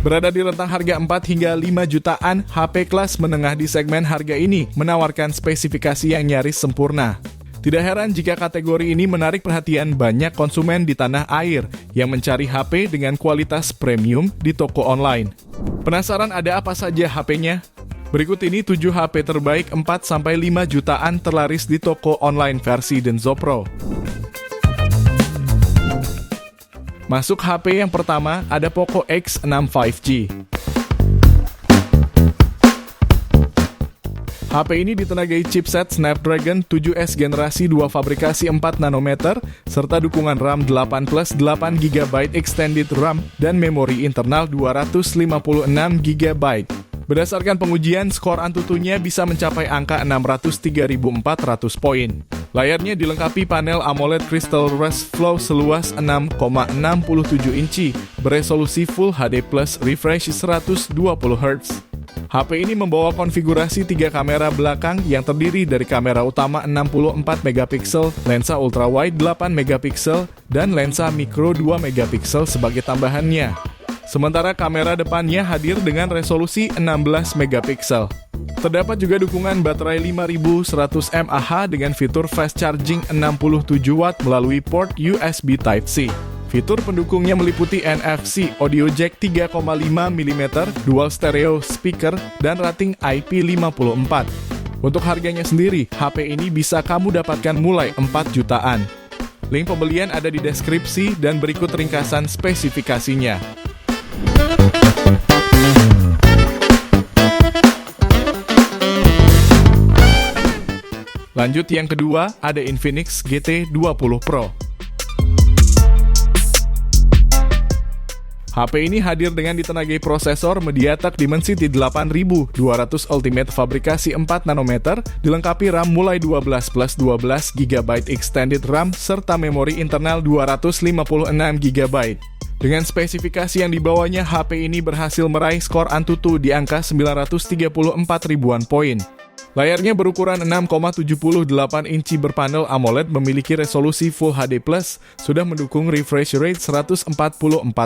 Berada di rentang harga 4 hingga 5 jutaan, HP kelas menengah di segmen harga ini menawarkan spesifikasi yang nyaris sempurna. Tidak heran jika kategori ini menarik perhatian banyak konsumen di tanah air yang mencari HP dengan kualitas premium di toko online. Penasaran ada apa saja HP-nya? Berikut ini 7 HP terbaik 4-5 jutaan terlaris di toko online versi Denso Pro. Masuk HP yang pertama, ada Poco X6 5G. HP ini ditenagai chipset Snapdragon 7S generasi 2 fabrikasi 4 nanometer, serta dukungan RAM 8 plus 8 GB extended RAM dan memori internal 256 GB. Berdasarkan pengujian, skor Antutunya bisa mencapai angka 603.400 poin. Layarnya dilengkapi panel AMOLED Crystal Rust Flow seluas 6,67 inci, beresolusi Full HD Plus refresh 120 Hz. HP ini membawa konfigurasi 3 kamera belakang yang terdiri dari kamera utama 64 megapiksel, lensa ultrawide 8 megapiksel, dan lensa mikro 2 megapiksel sebagai tambahannya. Sementara kamera depannya hadir dengan resolusi 16 megapiksel. Terdapat juga dukungan baterai 5100 mAh dengan fitur fast charging 67 watt melalui port USB Type-C. Fitur pendukungnya meliputi NFC, audio jack 3,5 mm, dual stereo speaker, dan rating IP54. Untuk harganya sendiri, HP ini bisa kamu dapatkan mulai 4 jutaan. Link pembelian ada di deskripsi dan berikut ringkasan spesifikasinya. Lanjut yang kedua, ada Infinix GT20 Pro. HP ini hadir dengan ditenagai prosesor MediaTek Dimensity 8200 Ultimate fabrikasi 4 nanometer, dilengkapi RAM mulai 12 plus 12 GB extended RAM, serta memori internal 256 GB. Dengan spesifikasi yang dibawanya, HP ini berhasil meraih skor Antutu di angka 934 ribuan poin. Layarnya berukuran 6,78 inci berpanel AMOLED, memiliki resolusi Full HD+, sudah mendukung refresh rate 144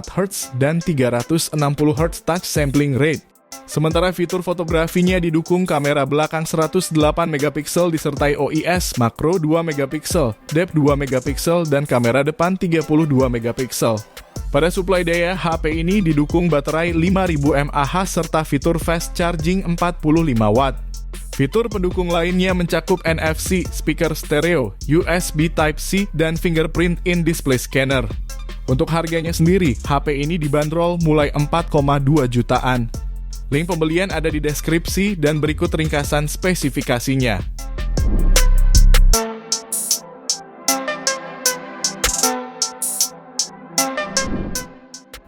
Hz dan 360 Hz touch sampling rate. Sementara fitur fotografinya didukung kamera belakang 108 megapiksel disertai OIS, makro 2 megapiksel, depth 2 megapiksel, dan kamera depan 32 megapiksel. Pada suplai daya, HP ini didukung baterai 5000 mAh serta fitur fast charging 45 watt. Fitur pendukung lainnya mencakup NFC, speaker stereo, USB Type-C, dan fingerprint in-display scanner. Untuk harganya sendiri, HP ini dibanderol mulai 4,2 jutaan. Link pembelian ada di deskripsi dan berikut ringkasan spesifikasinya.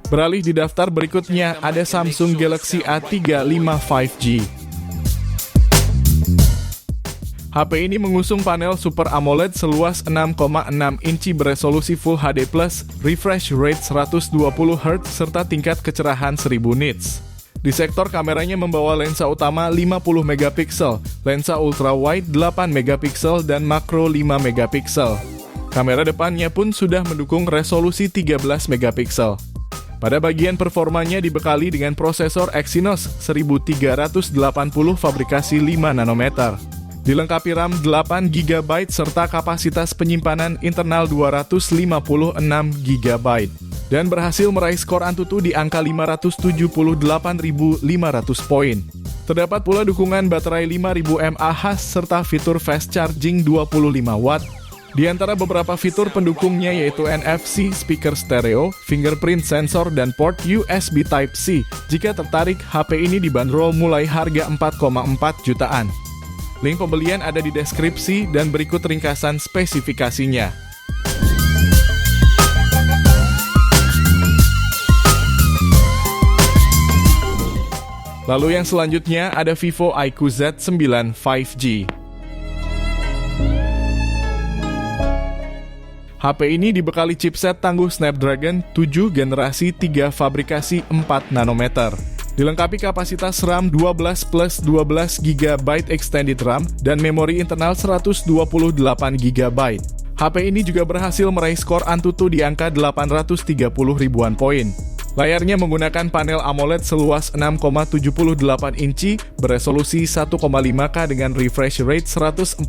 Beralih di daftar berikutnya, ada Samsung Galaxy A35 5G. HP ini mengusung panel Super AMOLED seluas 6,6 inci beresolusi Full HD+, refresh rate 120 Hz, serta tingkat kecerahan 1000 nits. Di sektor kameranya membawa lensa utama 50 megapiksel, lensa ultrawide 8 megapiksel, dan makro 5 megapiksel. Kamera depannya pun sudah mendukung resolusi 13 megapiksel. Pada bagian performanya dibekali dengan prosesor Exynos 1380 fabrikasi 5 nanometer. Dilengkapi RAM 8 GB serta kapasitas penyimpanan internal 256 GB. Dan berhasil meraih skor Antutu di angka 578.500 poin. Terdapat pula dukungan baterai 5000 mAh serta fitur fast charging 25 watt. Di antara beberapa fitur pendukungnya yaitu NFC, speaker stereo, fingerprint sensor, dan port USB Type-C. Jika tertarik, HP ini dibanderol mulai harga 4,4 jutaan. Link pembelian ada di deskripsi dan berikut ringkasan spesifikasinya. Lalu yang selanjutnya ada Vivo iQOO Z9 5G. HP ini dibekali chipset tangguh Snapdragon 7 generasi 3 fabrikasi 4 nanometer. Dilengkapi kapasitas RAM 12 plus 12 GB extended RAM dan memori internal 128 GB. HP ini juga berhasil meraih skor Antutu di angka 830 ribuan poin. Layarnya menggunakan panel AMOLED seluas 6,78 inci beresolusi 1,5K dengan refresh rate 144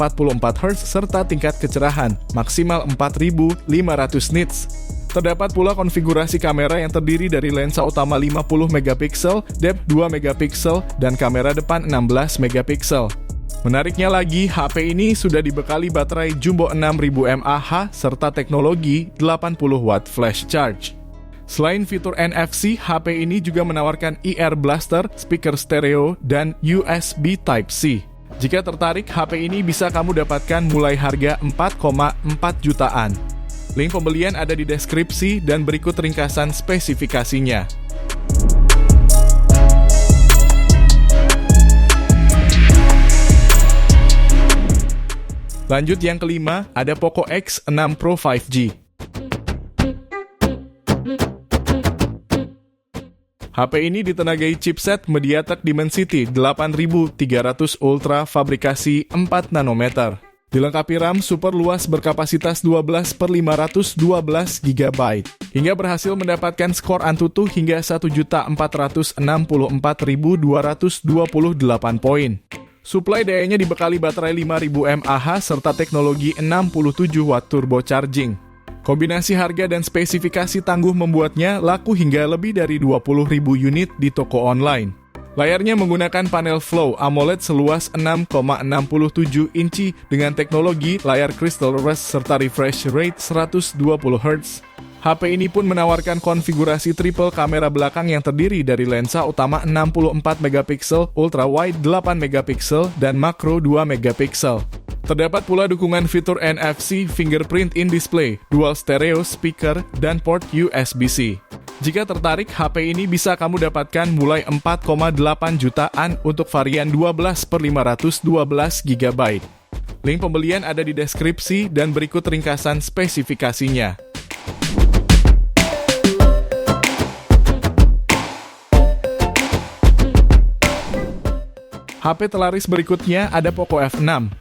Hz serta tingkat kecerahan maksimal 4500 nits. Terdapat pula konfigurasi kamera yang terdiri dari lensa utama 50 megapiksel, depth 2 megapiksel, dan kamera depan 16 megapiksel. Menariknya lagi, HP ini sudah dibekali baterai Jumbo 6000 mAh serta teknologi 80 watt flash charge. Selain fitur NFC, HP ini juga menawarkan ear blaster, speaker stereo, dan USB Type-C. Jika tertarik, HP ini bisa kamu dapatkan mulai harga 4,4 jutaan. Link pembelian ada di deskripsi dan berikut ringkasan spesifikasinya. Lanjut yang kelima, ada Poco X6 Pro 5G. HP ini ditenagai chipset MediaTek Dimensity 8300 Ultra fabrikasi 4 nanometer. Dilengkapi RAM super luas berkapasitas 12/512 GB, hingga berhasil mendapatkan skor Antutu hingga 1.464.228 poin. Suplai dayanya dibekali baterai 5000 mAh serta teknologi 67 watt turbo charging. Kombinasi harga dan spesifikasi tangguh membuatnya laku hingga lebih dari 20.000 unit di toko online. Layarnya menggunakan panel Flow AMOLED seluas 6,67 inci dengan teknologi layar Crystal Rust serta refresh rate 120 Hz. HP ini pun menawarkan konfigurasi triple kamera belakang yang terdiri dari lensa utama 64 megapiksel, ultra wide 8 megapiksel, dan makro 2 megapiksel. Terdapat pula dukungan fitur NFC, fingerprint in display, dual stereo speaker, dan port USB-C. Jika tertarik, HP ini bisa kamu dapatkan mulai 4,8 jutaan untuk varian 12/512 GB. Link pembelian ada di deskripsi dan berikut ringkasan spesifikasinya. HP telaris berikutnya ada Poco F6.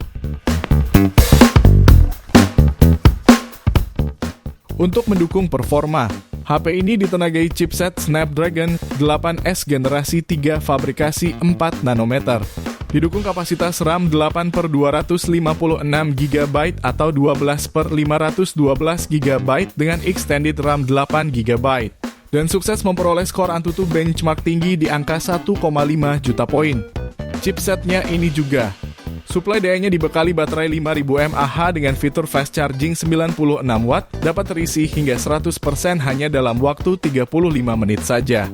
Untuk mendukung performa, HP ini ditenagai chipset Snapdragon 8S generasi 3 fabrikasi 4 nanometer. Didukung kapasitas RAM 8/256 GB atau 12/512 GB dengan extended RAM 8 GB. Dan sukses memperoleh skor Antutu benchmark tinggi di angka 1,5 juta poin. Chipsetnya ini juga suplai dayanya dibekali baterai 5000 mAh dengan fitur fast charging 96 watt, dapat terisi hingga 100% hanya dalam waktu 35 menit saja.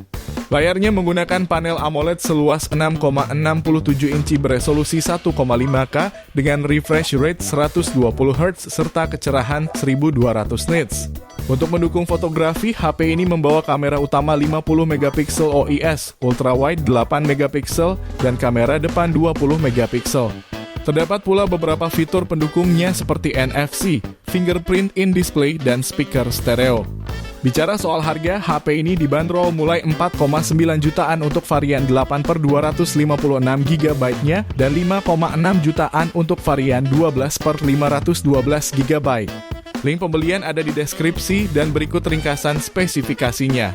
Layarnya menggunakan panel AMOLED seluas 6,67 inci beresolusi 1,5K dengan refresh rate 120 Hz serta kecerahan 1200 nits. Untuk mendukung fotografi, HP ini membawa kamera utama 50 megapiksel OIS, ultra wide 8 megapiksel, dan kamera depan 20 megapiksel. Terdapat pula beberapa fitur pendukungnya seperti NFC, fingerprint in display, dan speaker stereo. Bicara soal harga, HP ini dibanderol mulai 4,9 jutaan untuk varian 8/256 GB-nya dan 5,6 jutaan untuk varian 12/512 GB. Link pembelian ada di deskripsi dan berikut ringkasan spesifikasinya.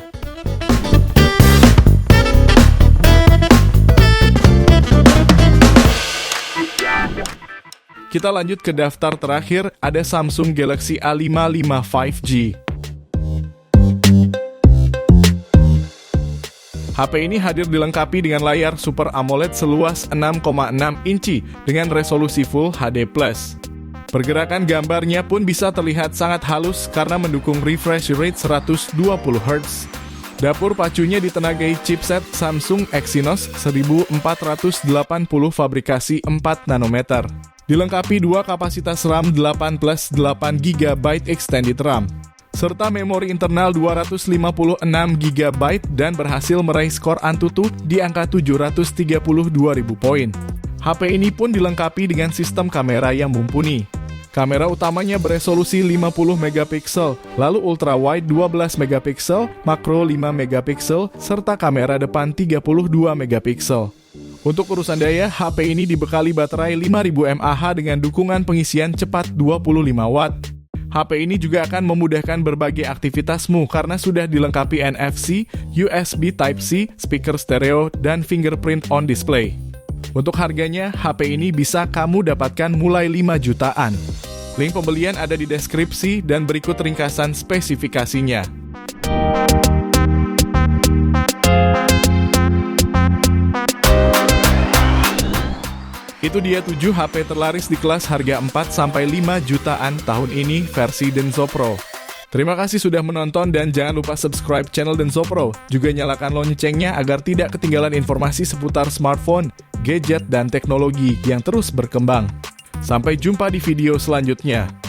Kita lanjut ke daftar terakhir, ada Samsung Galaxy A55 5G. HP ini hadir dilengkapi dengan layar Super AMOLED seluas 6,6 inci dengan resolusi Full HD+. Pergerakan gambarnya pun bisa terlihat sangat halus karena mendukung refresh rate 120 Hz. Dapur pacunya ditenagai chipset Samsung Exynos 1480 fabrikasi 4 nanometer. Dilengkapi 2 kapasitas RAM 8+8 GB extended RAM, serta memori internal 256 GB dan berhasil meraih skor Antutu di angka 732.000 poin. HP ini pun dilengkapi dengan sistem kamera yang mumpuni. Kamera utamanya beresolusi 50 megapiksel, lalu ultra wide 12 megapiksel, makro 5 megapiksel, serta kamera depan 32 megapiksel. Untuk urusan daya, HP ini dibekali baterai 5000 mAh dengan dukungan pengisian cepat 25 watt. HP ini juga akan memudahkan berbagai aktivitasmu karena sudah dilengkapi NFC, USB Type-C, speaker stereo, dan fingerprint on display. Untuk harganya, HP ini bisa kamu dapatkan mulai 5 jutaan. Link pembelian ada di deskripsi dan berikut ringkasan spesifikasinya. Itu dia 7 HP terlaris di kelas harga 4-5 jutaan tahun ini versi Denso Pro. Terima kasih sudah menonton dan jangan lupa subscribe channel Denso Pro. Juga nyalakan loncengnya agar tidak ketinggalan informasi seputar smartphone, gadget, dan teknologi yang terus berkembang. Sampai jumpa di video selanjutnya.